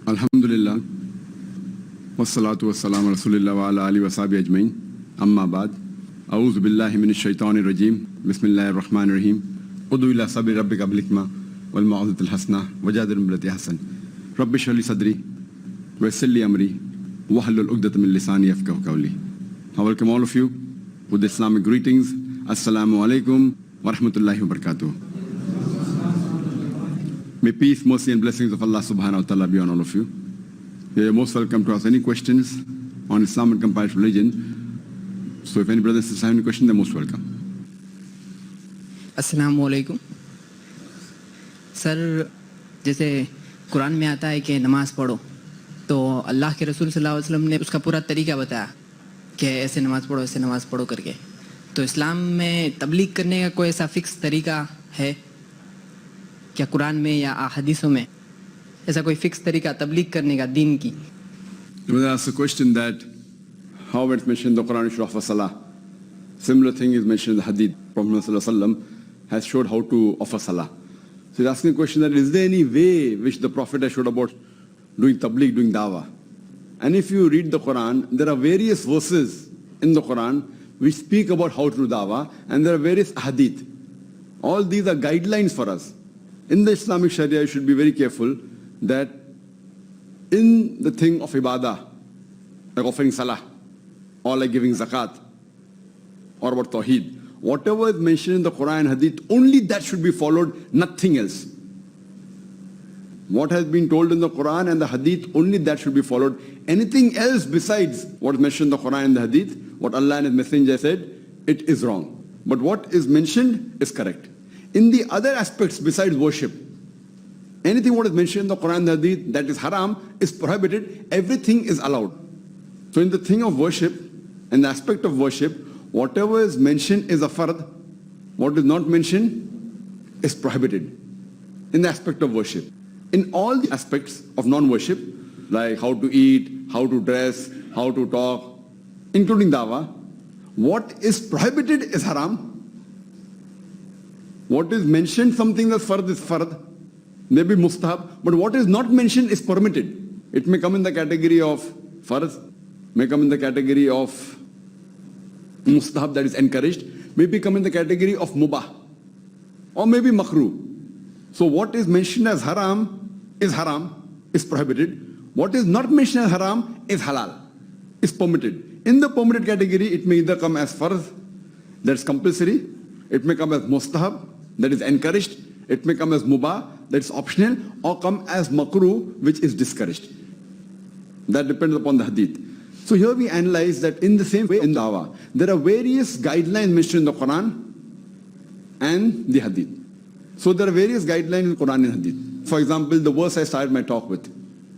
Alhamdulillah, wassalatu wassalamu rasulillah wa ala alihi wa sahbihi ajmain. Amma ba'd. A'udhu billahi minash shaitanir rajim. Bismillahir rahmanir rahim. Udu ila sabri rabbika bil hikma wal mau'izatil hasana wajadil billati hasan. Rabbi shrah li sadri wa yassir li amri wahlul 'uqdatam min lisani yafqahu qawli. I welcome all of you with Islamic greetings. Assalamu alaikum wa rahmatullahi wa barakatuh. May peace, mercy and blessings of Allah subhanahu wa ta'ala be on all of you. You are most welcome to ask any questions on Islam and comparative religion. So if any brothers and sisters have any questions, they are most welcome. अस्सलामु अलैकुम sir, जैसे कुरान में आता है कि नमाज पढ़ो, तो अल्लाह के रसूल सल्लल्लाहु अलैहि वसल्लम ने उसका पूरा तरीका बताया कि ऐसे नमाज पढ़ो करके। तो इस्लाम में तबलीग करने का कोई ऐसा फिक्स तरीका है क्या कुरान में या हदीसों में? ऐसा कोई फिक्स तरीका तबलीग करने का दीन की? There is a question that how it's mentioned in the Quran you should offer salah. Similar thing is mentioned in the hadith. Prophet sallallahu alaihi wasallam has showed how to offer salah. So he's asking a question that is there any way which the Prophet has showed about doing tableeg, doing dawah? And if you read the Quran, there are various verses in the Quran which speak about how to do dawah, and there are various hadith. All these are guidelines for us. In the Islamic Sharia, you should be very careful that in the thing of ibadah, like offering salah, or like giving zakat, or about tawheed, whatever is mentioned in the Quran and Hadith, only that should be followed, nothing else. What has been told in the Quran and the Hadith, only that should be followed. Anything else besides what is mentioned in the Quran and the Hadith, what Allah and His Messenger said, it is wrong. But what is mentioned is correct. In the other aspects besides worship, anything what is mentioned in the Quran and the Hadith that is haram is prohibited, everything is allowed. So in the thing of worship, in the aspect of worship, whatever is mentioned is a fard, what is not mentioned is prohibited in the aspect of worship. In all the aspects of non-worship, like how to eat, how to dress, how to talk, including dawah, what is prohibited is haram. What is mentioned, something that's fard is fard, maybe mustahab, but what is not mentioned is permitted. It may come in the category of fard, may come in the category of mustahab, that is encouraged, maybe come in the category of mubah, or maybe makruh. So what is mentioned as haram, is prohibited. What is not mentioned as haram is halal, is permitted. In the permitted category, it may either come as fard, that's compulsory, it may come as mustahab, that is encouraged, it may come as mubah, that is optional, or come as makruh, which is discouraged. That depends upon the hadith. So here we analyze that in the same way in dawah, there are various guidelines mentioned in the Quran and the hadith. So there are various guidelines in the Quran and hadith. For example, the verse I started my talk with,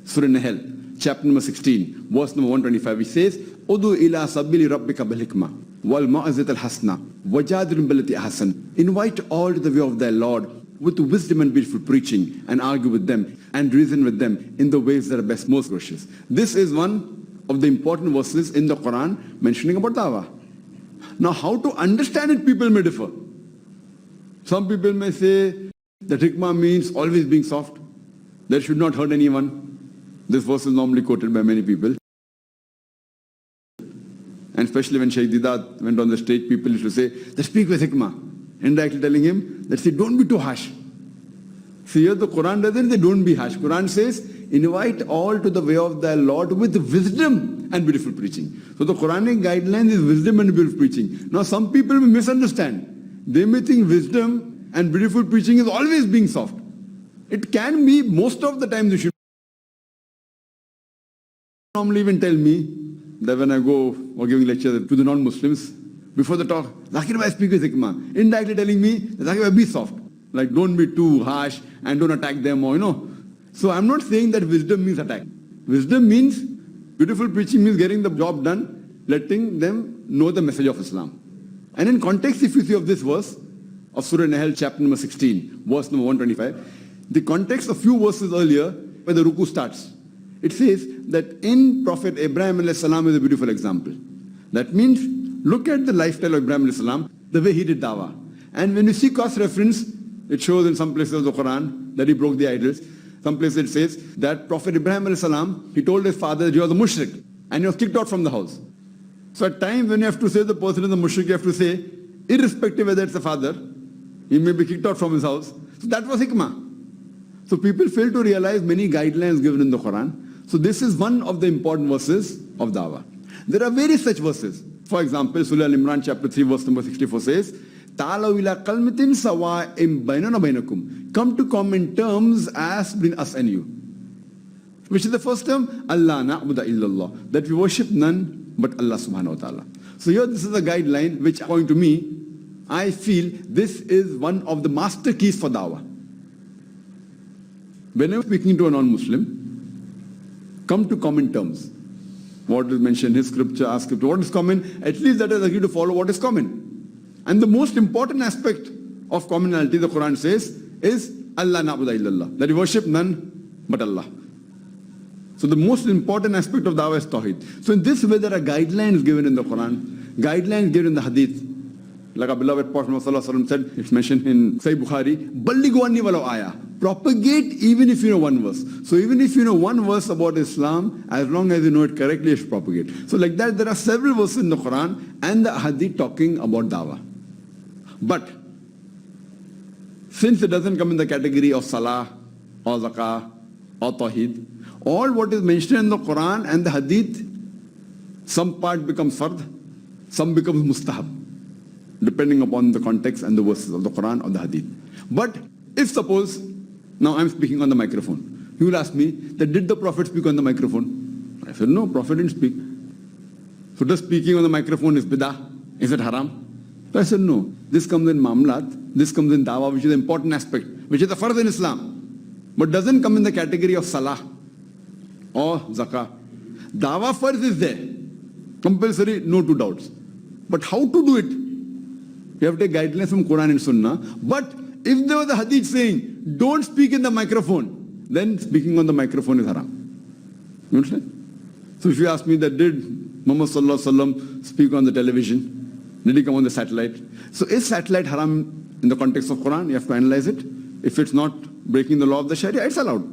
Surah Nahl, chapter number 16, verse number 125, which says, Udu ila sabili rabbika bil hikmah wal mau'izatil hasana wajadil billati ahsan. Invite all to the way of thy Lord with wisdom and beautiful preaching, and argue with them and reason with them in the ways that are best, most gracious. This is one of the important verses in the Quran mentioning about dawah. Now how to understand it, people may differ. Some people may say that hikmah means always being soft, that should not hurt anyone. This verse is normally quoted by many people. And especially when Shaykh Didat went on the stage, people used to say, that speak with hikmah. Indirectly telling him, that say, don't be too harsh. See, here the Quran doesn't say, don't be harsh. Quran says, invite all to the way of thy Lord with wisdom and beautiful preaching. So the Quranic guidelines is wisdom and beautiful preaching. Now some people may misunderstand. They may think wisdom and beautiful preaching is always being soft. It can be, most of the time you should. Normally even tell me that when I go or giving lectures to the non-Muslims, before the talk, Zakir Naik speak with hikmah, indirectly telling me, Zakir Naik be soft. Like don't be too harsh and don't attack them, or So I'm not saying that wisdom means attack. Wisdom means, beautiful preaching means getting the job done, letting them know the message of Islam. And in context, if you see of this verse, of Surah Nahl, chapter number 16, verse number 125, the context of few verses earlier, where the ruku starts, it says that in Prophet Ibrahim is a beautiful example. That means, look at the lifestyle of Ibrahim, the way he did dawah. And when you see cross reference, it shows in some places of the Quran that he broke the idols. Some place it says that Prophet Ibrahim alayhi salam, he told his father that he was a mushrik and he was kicked out from the house. So at times when you have to say the person is a mushrik, you have to say, irrespective whether it's a father, he may be kicked out from his house. So that was hikmah. So people fail to realize many guidelines given in the Quran. So this is one of the important verses of dawah. There are various such verses. For example, Surah Al-Imran chapter 3 verse number 64 says, Ta'alaw ila qalmatin sawa'im bainana bainakum. Come to common terms as between us and you. Which is the first term? Allah na'budu illallah. That we worship none but Allah subhanahu wa ta'ala. So here this is a guideline which, according to me, I feel this is one of the master keys for dawah. Whenever speaking to a non-Muslim, come to common terms. What is mentioned in his scripture, ask scripture, what is common? At least that is agreed to follow what is common. And the most important aspect of commonality, the Quran says, is Allah na'budu illallah. That we worship none but Allah. So the most important aspect of dawah is tawheed. So in this way there are guidelines given in the Quran, guidelines given in the Hadith. Like our beloved Prophet ﷺ said, it's mentioned in Sahih Bukhari, Ballighu anni walau ayah. Propagate even if you know one verse. So even if you know one verse about Islam, as long as you know it correctly, you should propagate. So like that, there are several verses in the Quran and the Hadith talking about dawah. But since it doesn't come in the category of salah or zakah or tawheed, all what is mentioned in the Quran and the Hadith, some part becomes fard, some becomes mustahab, depending upon the context and the verses of the Quran or the Hadith. But if suppose, now I'm speaking on the microphone, you will ask me that did the Prophet speak on the microphone? I said no, Prophet didn't speak. So does speaking on the microphone is bidah? Is it haram? So I said no. This comes in mamlat, this comes in dawah, which is an important aspect, which is a fard in Islam, but doesn't come in the category of salah or zakah. Dawah fard is there, compulsory, no two doubts. But how to do it? You have to take guidelines from Quran and Sunnah. But if there was a hadith saying, don't speak in the microphone, then speaking on the microphone is haram. You understand? So if you ask me that did Muhammad Sallallahu Alaihi Wasallam speak on the television? Did he come on the satellite? So is satellite haram in the context of Quran? You have to analyze it. If it's not breaking the law of the Sharia, it's allowed.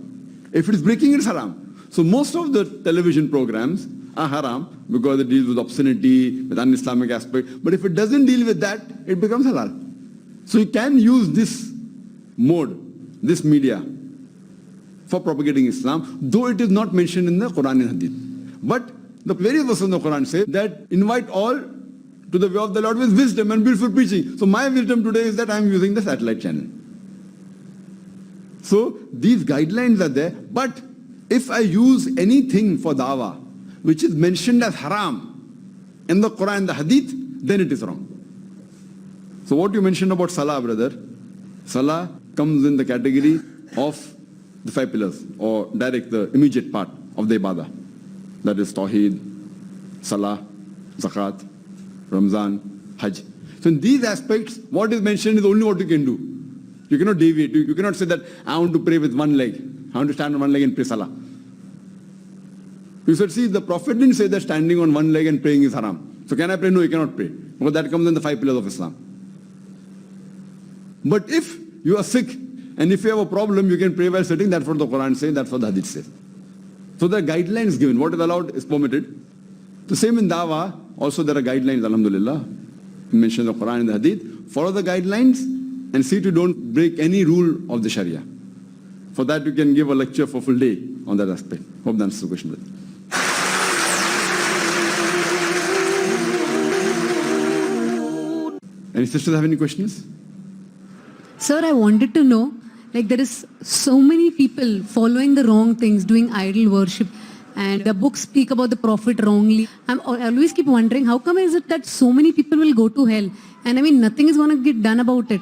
If it's breaking, it's haram. So most of the television programs are haram because it deals with obscenity, with un-Islamic aspect. But if it doesn't deal with that, it becomes halal. So you can use this mode, this media, for propagating Islam, though it is not mentioned in the Quran and Hadith. But the various verses in the Quran say that invite all to the way of the Lord with wisdom and beautiful preaching. So my wisdom today is that I am using the satellite channel. So these guidelines are there, but if I use anything for dawah, which is mentioned as haram in the Quran and the Hadith, then it is wrong. So what you mentioned about salah, brother, salah comes in the category of the 5 pillars, or direct, the immediate part of the ibadah. That is tawheed, salah, zakat, Ramzan, Hajj. So in these aspects, what is mentioned is only what you can do. You cannot deviate. You cannot say that I want to pray with one leg. I want to stand on one leg and pray salah. You said, see, the Prophet didn't say that standing on one leg and praying is haram. So can I pray? No, you cannot pray. Because that comes in the 5 pillars of Islam. But if you are sick and if you have a problem, you can pray while sitting. That's what the Quran says. That's what the Hadith says. So there are guidelines given. What is allowed is permitted. The same in dawah. Also there are guidelines, alhamdulillah. You mentioned the Quran and the Hadith. Follow the guidelines and see to don't break any rule of the Sharia. For that you can give a lecture for full day on that aspect. Hope that answers the question. Any sisters have any questions? Sir, I wanted to know, like there is so many people following the wrong things, doing idol worship, and the books speak about the Prophet wrongly. I always keep wondering, how come is it that so many people will go to hell? And I mean, nothing is going to get done about it.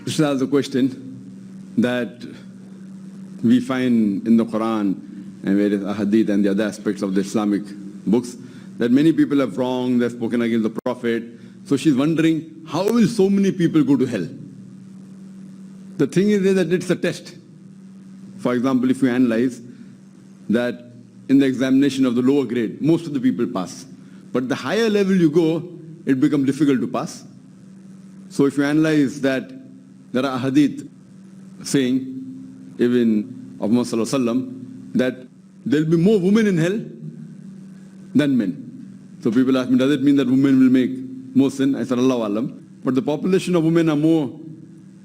This is the question that we find in the Quran and various Hadith and the other aspects of the Islamic books, that many people have wronged, they have spoken against the Prophet. So she's wondering, how will so many people go to hell? The thing is that it's a test. For example, if you analyze that in the examination of the lower grade, most of the people pass. But the higher level you go, it becomes difficult to pass. So if you analyze that there are hadith saying, even of Muhammad sallallahu alaihi wasallam that there will be more women in hell than men. So people ask me, does it mean that women will make more sin? I said, Allahu Alam. But the population of women are more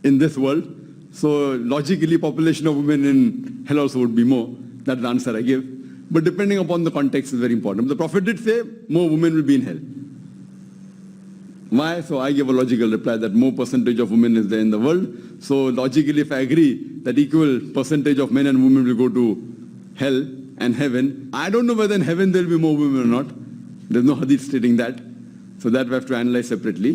in this world. So logically, population of women in hell also would be more. That's the answer I give. But depending upon the context is very important. The Prophet did say more women will be in hell. Why? So I give a logical reply that more percentage of women is there in the world. So logically, if I agree that equal percentage of men and women will go to hell and heaven, I don't know whether in heaven there will be more women or not. There's no hadith stating that. So that we have to analyze separately.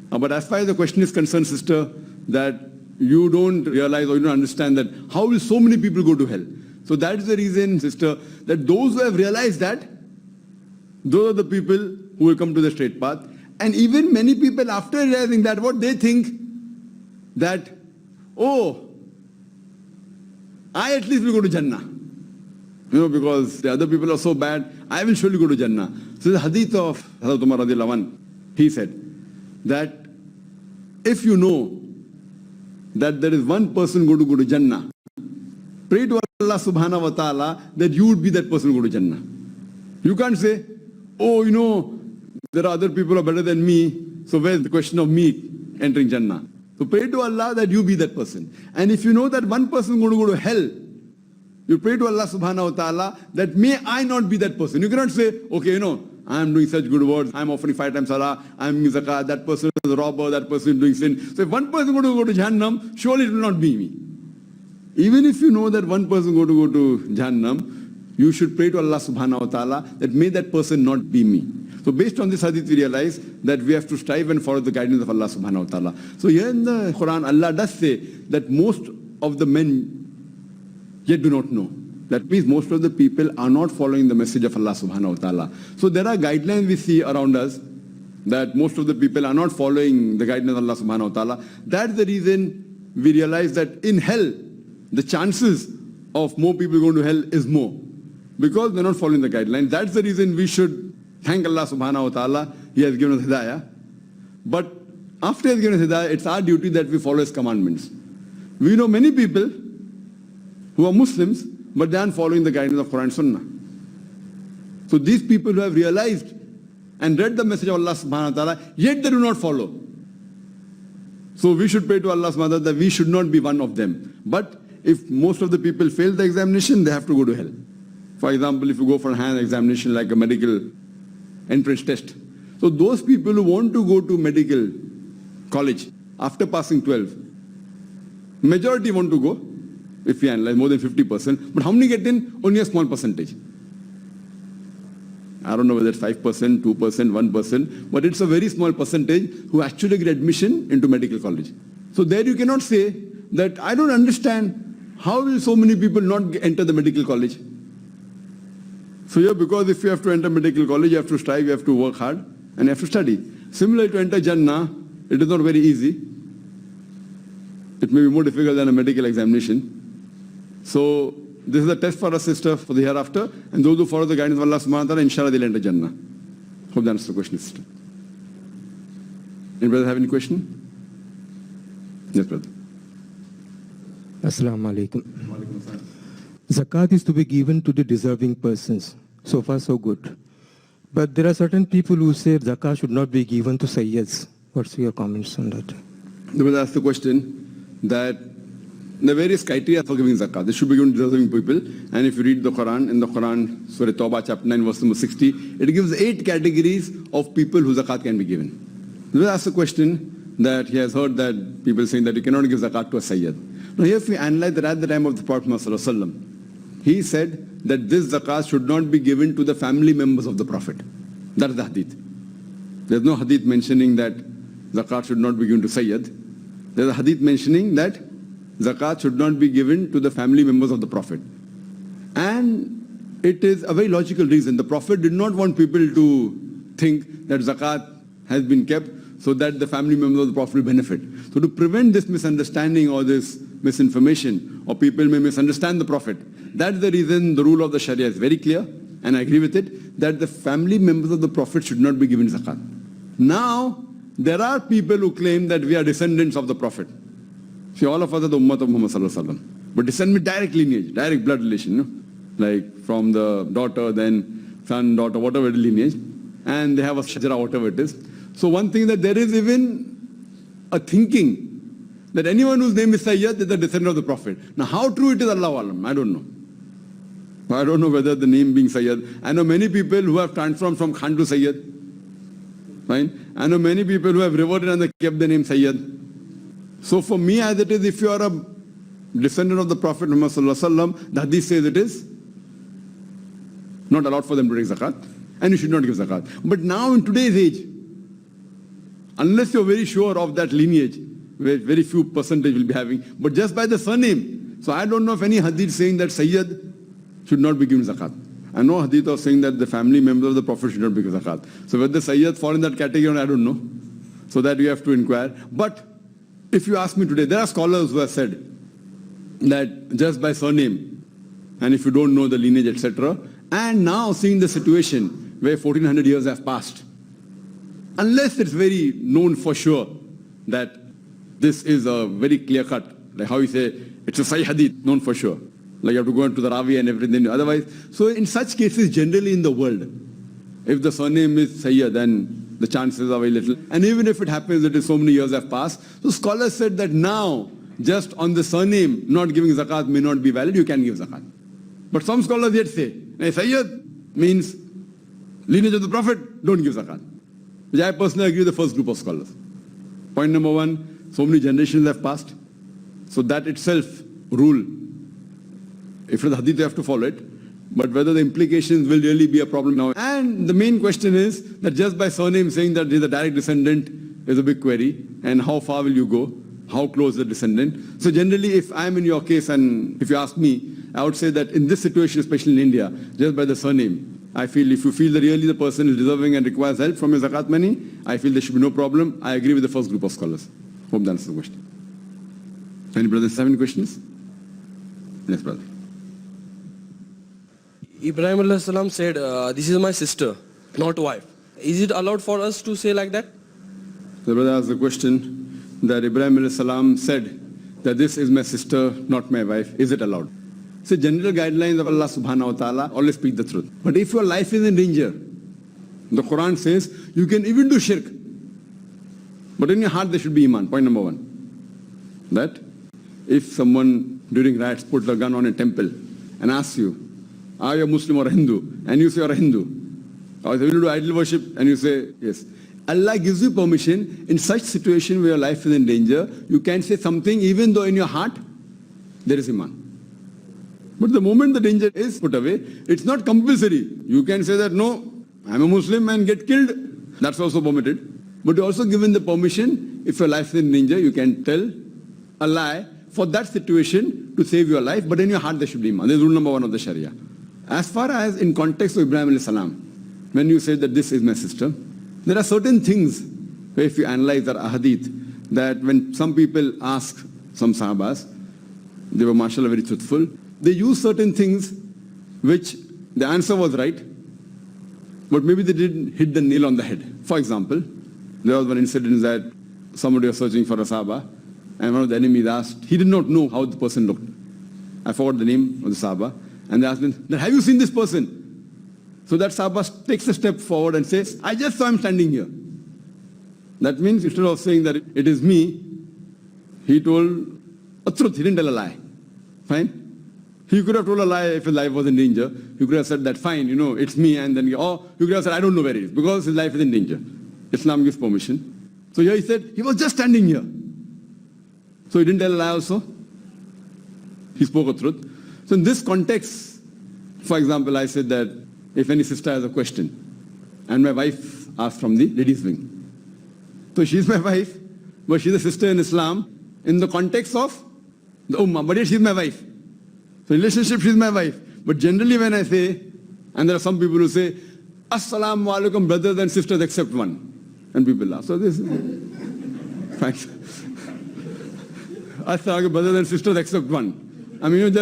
But as far as the question is concerned, sister, that you don't realize or you don't understand that how will so many people go to hell? So that's the reason, sister, that those who have realized that, those are the people who will come to the straight path. And even many people after realizing that, what they think, that, oh, I at least will go to Jannah. You know, because the other people are so bad, I will surely go to Jannah. So the hadith of Hazrat Umar radiallahu anh, he said that if you know that there is one person going to go to Jannah, pray to Allah subhanahu wa ta'ala that you would be that person who go to Jannah. You can't say, oh, you know, there are other people who are better than me, so where's the question of me entering Jannah? So pray to Allah that you be that person. And if you know that one person is going to go to hell, you pray to Allah subhanahu wa ta'ala that may I not be that person. You cannot say, okay, you know, I am doing such good words, I am offering 5 times salah, I am giving zakat, that person is a robber, that person is doing sin. So if one person is going to go to Jahannam, surely it will not be me. Even if you know that one person is going to go to Jahannam, you should pray to Allah subhanahu wa ta'ala that may that person not be me. So based on this hadith, we realize that we have to strive and follow the guidance of Allah subhanahu wa ta'ala. So here in the Quran, Allah does say that most of the men yet do not know. That means most of the people are not following the message of Allah subhanahu wa ta'ala. So there are guidelines we see around us that most of the people are not following the guidance of Allah subhanahu wa ta'ala. That's the reason we realize that in hell, the chances of more people going to hell is more. Because they're not following the guidelines. That's the reason we should thank Allah subhanahu wa ta'ala. He has given us hidayah. But after He has given us hidayah, it's our duty that we follow His commandments. We know many people who are Muslims, but they aren't following the guidance of Quran and Sunnah. So these people who have realized and read the message of Allah subhanahu wa ta'ala, yet they do not follow. So we should pray to Allah subhanahu wa ta'ala that we should not be one of them. But if most of the people fail the examination, they have to go to hell. For example, if you go for a hand examination like a medical entrance test. So those people who want to go to medical college after passing 12, majority want to go, if we analyze more than 50%, but how many get in? Only a small percentage. I don't know whether it's 5%, 2%, 1%, but it's a very small percentage who actually get admission into medical college. So there you cannot say that I don't understand how will so many people not enter the medical college. So yeah, because if you have to enter medical college, you have to strive, you have to work hard, and you have to study. Similarly, to enter Jannah, it is not very easy. It may be more difficult than a medical examination. So this is a test for our sister for the hereafter, and those who follow the guidance of Allah subhanahu wa ta'ala, inshallah they'll enter Jannah. Hope that answers the question, sister. Any brother have any question? Yes, brother. Assalamu alaikum. Zakat is to be given to the deserving persons. So far, so good. But there are certain people who say zakat should not be given to sayyids. What's your comments on that? The brother asked the question that the various criteria for giving zakat, this should be given to deserving people. And if you read the Quran, in the Quran, Surah Tawbah, chapter 9, verse number 60, it gives 8 categories of people who zakat can be given. The brother asked the question that he has heard that people saying that you cannot give zakat to a sayyid. Now here if we analyze that at the time of the Prophet Muhammad, he said that this zakat should not be given to the family members of the Prophet. That is the hadith. There's no hadith mentioning that zakat should not be given to sayyid. There's a hadith mentioning that zakat should not be given to the family members of the Prophet. And it is a very logical reason. The Prophet did not want people to think that zakat has been kept so that the family members of the Prophet will benefit. So to prevent this misunderstanding or this misinformation, or people may misunderstand the Prophet, that's the reason the rule of the Sharia is very clear, and I agree with it, that the family members of the Prophet should not be given zakat. Now, there are people who claim that we are descendants of the Prophet. See, all of us are the ummah of Muhammad sallallahu alaihi wasallam. But descent means direct lineage, direct blood relation, you know? Like from the daughter, then son, daughter, whatever lineage, and they have a shajara, whatever it is. So one thing that there is even a thinking that anyone whose name is Sayyid is a descendant of the Prophet. Now how true it is, Allahu Alam, I don't know. I don't know whether the name being Sayyid. I know many people who have transformed from Khan to Sayyid. Fine. I know many people who have reverted and they kept the name Sayyid. So for me, as it is, if you are a descendant of the Prophet Muhammad Sallallahu Alaihi Wasallam, the hadith says it is not allowed for them to take zakat, and you should not give zakat. But now in today's age, unless you're very sure of that lineage, where very few percentage will be having, but just by the surname. So I don't know of any hadith saying that Sayyid should not be given zakat. I know hadith of saying that the family member of the Prophet should not be given zakat. So whether Sayyid fall in that category, I don't know. So that you have to inquire. But if you ask me today, there are scholars who have said that just by surname, and if you don't know the lineage, etc., and now seeing the situation where 1400 years have passed, unless it's very known for sure that this is a very clear cut, like how you say, it's a Sahih hadith, known for sure. Like you have to go into the Ravi and everything. Otherwise, so in such cases, generally in the world, if the surname is Sayyid, then the chances are very little. And even if it happens that so many years have passed, so scholars said that now, just on the surname, not giving zakat may not be valid, you can give zakat. But some scholars yet say, hey, Sayyid means lineage of the Prophet, don't give zakat. Which I personally agree with the first group of scholars. Point number one, so many generations have passed. So that itself, rule. If it's hadith, you have to follow it. But whether the implications will really be a problem now. And the main question is that just by surname saying that he's a direct descendant is a big query. And how far will you go? How close the descendant? So generally, if I'm in your case and if you ask me, I would say that in this situation, especially in India, just by the surname, I feel if you feel that really the person is deserving and requires help from your zakat money, I feel there should be no problem. I agree with the first group of scholars. Hope that answers the question. Any brothers have any questions? Yes, brother. Ibrahim alayhi salam said, this is my sister, not wife. Is it allowed for us to say like that? The brother asked the question that Ibrahim alayhi salam said that this is my sister, not my wife. Is it allowed? So general guidelines of Allah subhanahu wa ta'ala, always speak the truth. But if your life is in danger, the Quran says you can even do shirk. But in your heart there should be iman. Point number one. That if someone during riots put a gun on a temple and asks you, are you a Muslim or a Hindu? And you say you're a Hindu. Or will you do idol worship? And you say yes. Allah gives you permission in such situation where your life is in danger, you can say something even though in your heart there is iman. But the moment the danger is put away, it's not compulsory. You can say that no, I'm a Muslim and get killed. That's also permitted. But you're also given the permission, if your life is in danger, you can tell a lie for that situation to save your life, but in your heart there should be iman. This is rule number one of the Sharia. As far as in context of Ibrahim alayhi salam, when you say that this is my sister, there are certain things where if you analyze our hadith, that when some people ask some sahabas, they were mashallah very truthful, they use certain things which the answer was right, but maybe they didn't hit the nail on the head. For example, there was one incident that somebody was searching for a sahaba, and one of the enemies asked, he did not know how the person looked. I forgot the name of the sahaba, and they asked him, have you seen this person? So that sahaba takes a step forward and says, I just saw him standing here. That means instead of saying that it is me, he told a truth, he didn't tell a lie. Fine? He could have told a lie if his life was in danger. He could have said that, fine, you know, it's me, and then, or he could have said, I don't know where he is, because his life is in danger. Islam gives permission. So here he said, he was just standing here. So he didn't tell a lie also. He spoke a truth. So in this context, for example, I said that if any sister has a question, and my wife asked from the ladies' wing. So she's my wife, but she's a sister in Islam in the context of the ummah, but yet she's my wife. So relationship, she's my wife. But generally when I say, and there are some people who say, Assalamu alaikum brothers and sisters except one. And people laugh. So this is thanks. Assalamu alaikum brothers and sisters except one. I mean,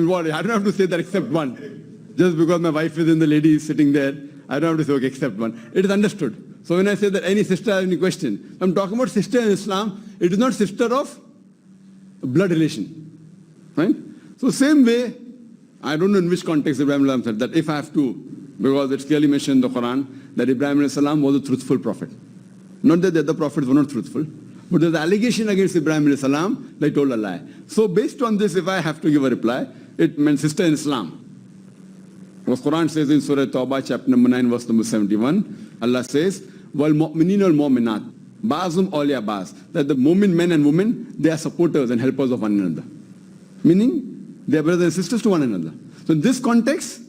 what? I don't have to say that except one. Just because my wife is in the lady sitting there, I don't have to say, okay, except one. It is understood. So when I say that any sister has any question, I'm talking about sister in Islam. It is not sister of blood relation. Right? So same way, I don't know in which context Ibrahim alayhi salam said that if I have to, because it's clearly mentioned in the Quran that Ibrahim alayhi salam was a truthful prophet. Not that the other prophets were not truthful, but there's an allegation against Ibrahim alayhi salam that he told a lie. So based on this, if I have to give a reply, it meant sister in Islam. What Quran says in Surah Tawbah, chapter number 9, verse number 71, Allah says, wal mu'mineen wal mu'minat, ba'zum awliya ba'z, that the mu'min men and women, they are supporters and helpers of one another. Meaning, they are brothers and sisters to one another. So in this context,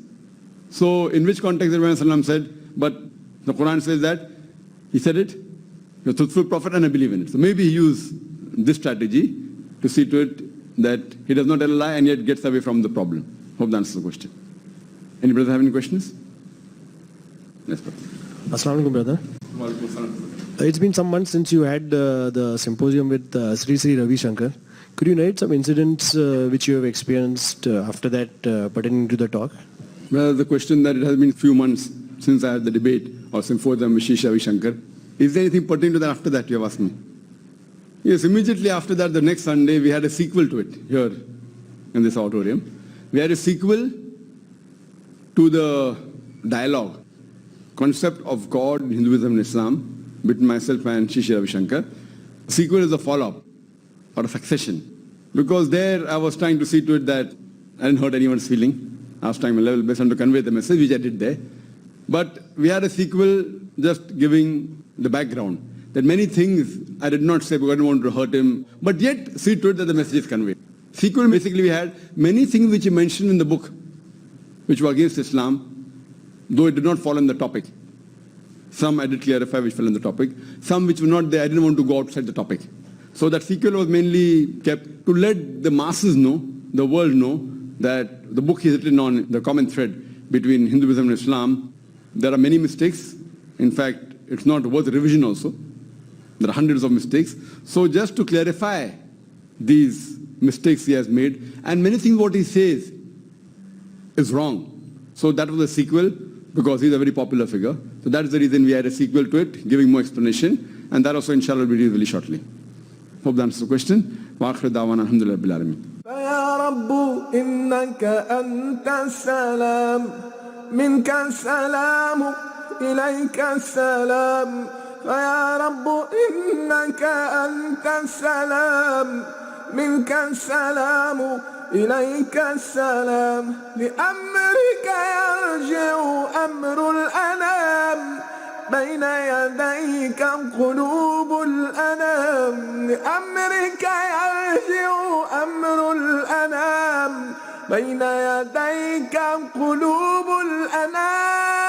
so in which context Ibrahim salam said, but the Quran says that, he said it, you're a truthful prophet and I believe in it. So maybe he used this strategy to see to it that he does not tell a lie and yet gets away from the problem. Hope that answers the question. Any brother have any questions? Yes, brother. Assalamu alaikum, brother. It's been some months since you had the symposium with Sri Sri Ravi Shankar. Could you narrate some incidents which you have experienced after that pertaining to the talk? Well, the question that it has been few months since I had the debate or symposium with Sri Sri Ravi Shankar. Is there anything pertaining to that after that, you have asked me? Yes, immediately after that, the next Sunday, we had a sequel to it here in this auditorium. We had a sequel to the dialogue, concept of God, Hinduism and Islam, between myself and Sri Sri Ravi Shankar. Sequel is a follow-up or a succession. Because there I was trying to see to it that I didn't hurt anyone's feeling. I was trying my level best to convey the message, which I did there. But we had a sequel just giving the background, that many things I did not say because I didn't want to hurt him, but yet see to it that the message is conveyed. Sequel, basically we had many things which he mentioned in the book, which were against Islam, though it did not fall on the topic. Some I did clarify which fell on the topic. Some which were not there, I didn't want to go outside the topic. So that sequel was mainly kept to let the masses know, the world know, that the book is written on the common thread between Hinduism and Islam. There are many mistakes. In fact, it's not worth revision also. There are hundreds of mistakes. So just to clarify these mistakes he has made, and many things what he says is wrong. So that was a sequel, because he's a very popular figure. So that's the reason we had a sequel to it, giving more explanation. And that also inshallah will be released really shortly. Hope that answers the question. Wa akhir da'wana alhamdulillah bil alamin. يا رب إنك أنت السلام منك السلام إليك السلام فيا رب إنك أنت السلام منك السلام إليك السلام لأمرك يرجع أمر الأنام بين يديك قلوب الأنام لأمرك يرجع أمر الأنام بين يديك قلوب الأنام